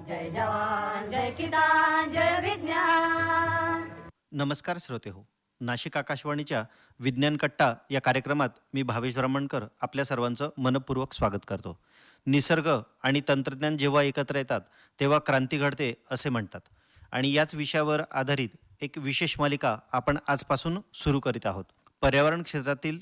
जय जवान जय किसान जय विज्ञान। नमस्कार श्रोते हो. नाशिक आकाशवाणीच्या विज्ञान कट्टा या कार्यक्रमात मी भावेश ब्राह्मणकर आपल्या सर्वांचं मनपूर्वक स्वागत करतो. निसर्ग आणि तंत्रज्ञान जेव्हा एकत्र येतात तेव्हा क्रांती घडते असे म्हणतात आणि याच विषयावर आधारित एक विशेष मालिका आपण आजपासून सुरू करीत आहोत. पर्यावरण क्षेत्रातील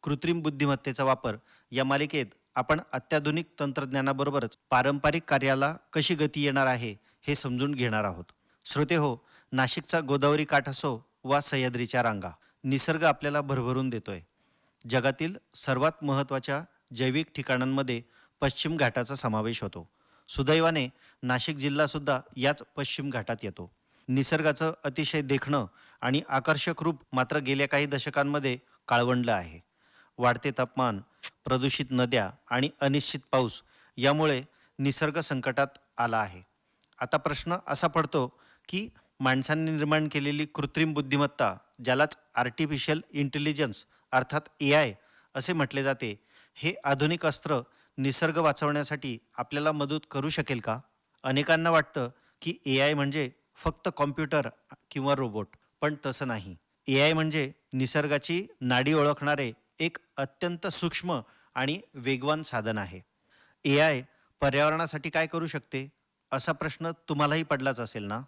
कृत्रिम बुद्धिमत्तेचा वापर या मालिकेत आपण अत्याधुनिक तंत्रज्ञानाबरोबरच पारंपरिक कार्याला कशी गती येणार आहे हे समजून घेणार आहोत. श्रोते हो, नाशिकचा गोदावरी काठ असो वा सह्याद्रीच्या रांगा, निसर्ग आपल्याला भरभरून देतोय. जगातील सर्वात महत्त्वाच्या जैविक ठिकाणांमध्ये पश्चिम घाटाचा समावेश होतो. सुदैवाने नाशिक जिल्हासुद्धा याच पश्चिम घाटात येतो. निसर्गाचं अतिशय देखणं आणि आकर्षक रूप मात्र गेल्या काही दशकांमध्ये काळवंडलं आहे. वाढते तापमान, प्रदूषित नद्या आणि अनिश्चित पाऊस यामुळे निसर्ग संकटात आला आहे. आता प्रश्न असा पडतो की माणसांनी निर्माण केलेली कृत्रिम बुद्धिमत्ता, ज्यालाच आर्टिफिशियल इंटेलिजन्स अर्थात AI असे म्हटले जाते, हे आधुनिक अस्त्र निसर्ग वाचवण्यासाठी आपल्याला मदत करू शकेल का? अनेकांना वाटतं की AI म्हणजे फक्त कॉम्प्युटर किंवा रोबोट, पण तसं नाही. AI म्हणजे निसर्गाची नाडी ओळखणारे एक अत्यंत सूक्ष्म आणि वेगवान साधन आहे. AI पर्यावरणासाठी काय करू शकते असा प्रश्न तुम्हालाही पडलाच असेल ना?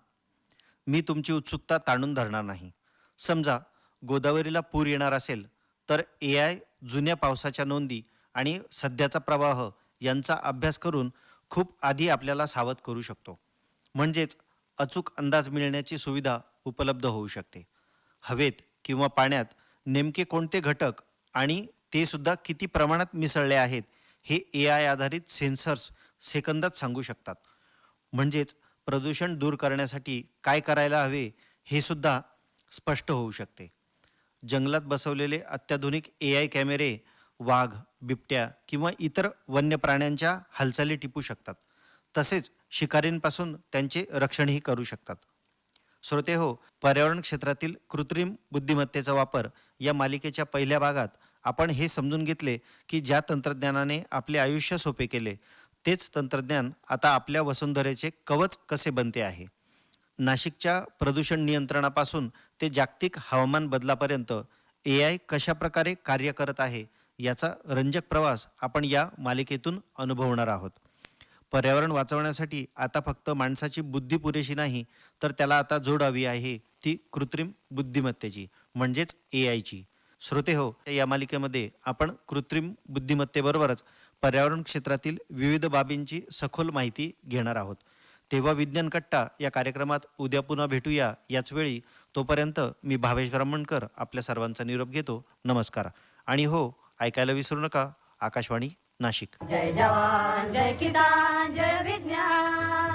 मी तुमची उत्सुकता ताणून धरणार नाही. समजा गोदावरीला पूर येणार असेल तर AI जुन्या पावसाच्या नोंदी आणि सध्याचा प्रवाह यांचा अभ्यास करून खूप आधी आपल्याला सावध करू शकतो. म्हणजेच अचूक अंदाज मिळण्याची सुविधा उपलब्ध होऊ शकते. हवेत किंवा पाण्यात नेमके कोणते घटक आणि ते सुद्धा किती प्रमाणात मिसळले आहेत हे AI आधारित सेन्सर्स सेकंदात सांगू शकतात. म्हणजेच प्रदूषण दूर करण्यासाठी काय करायला हवे हे सुद्धा स्पष्ट होऊ शकते. जंगलात बसवलेले अत्याधुनिक AI कॅमेरे वाघ, बिबट्या किंवा इतर वन्य प्राण्यांच्या हालचाली टिपू शकतात. तसेच शिकारींपासून त्यांचे रक्षणही करू शकतात. श्रोते हो, पर्यावरण क्षेत्रातील कृत्रिम बुद्धिमत्तेचा वापर या मालिकेच्या पहिल्या भागात आपण हे समजून घेतले की ज्या तंत्रज्ञानाने आपले आयुष्य सोपे केले, तेच तंत्रज्ञान आता आपल्या वसुंधरेचे कवच कसे बनते आहे. नाशिकच्या प्रदूषण नियंत्रणापासून ते जागतिक हवामान बदलापर्यंत AI कशाप्रकारे कार्य करत आहे याचा रंजक प्रवास आपण या मालिकेतून अनुभवणार आहोत. पर्यावरण वाचवण्यासाठी आता फक्त माणसाची बुद्धी पुरेशी नाही, तर त्याला आता जोड हवी आहे ती कृत्रिम बुद्धिमत्तेची, म्हणजेच AIची. श्रोते हो, या मालिकेमध्ये आपण कृत्रिम बुद्धिमत्तेबरोबरच पर्यावरण क्षेत्रातील विविध बाबींची सखोल माहिती घेणार आहोत. तेव्हा विज्ञान कट्टा या कार्यक्रमात उद्या पुन्हा भेटूया याच वेळी. तोपर्यंत मी भावेश ब्राह्मणकर आपल्या सर्वांचा निरोप घेतो. नमस्कार. आणि हो, ऐकायला विसरू नका आकाशवाणी नाशिक. जय जवान जय किसान जय विज्ञान।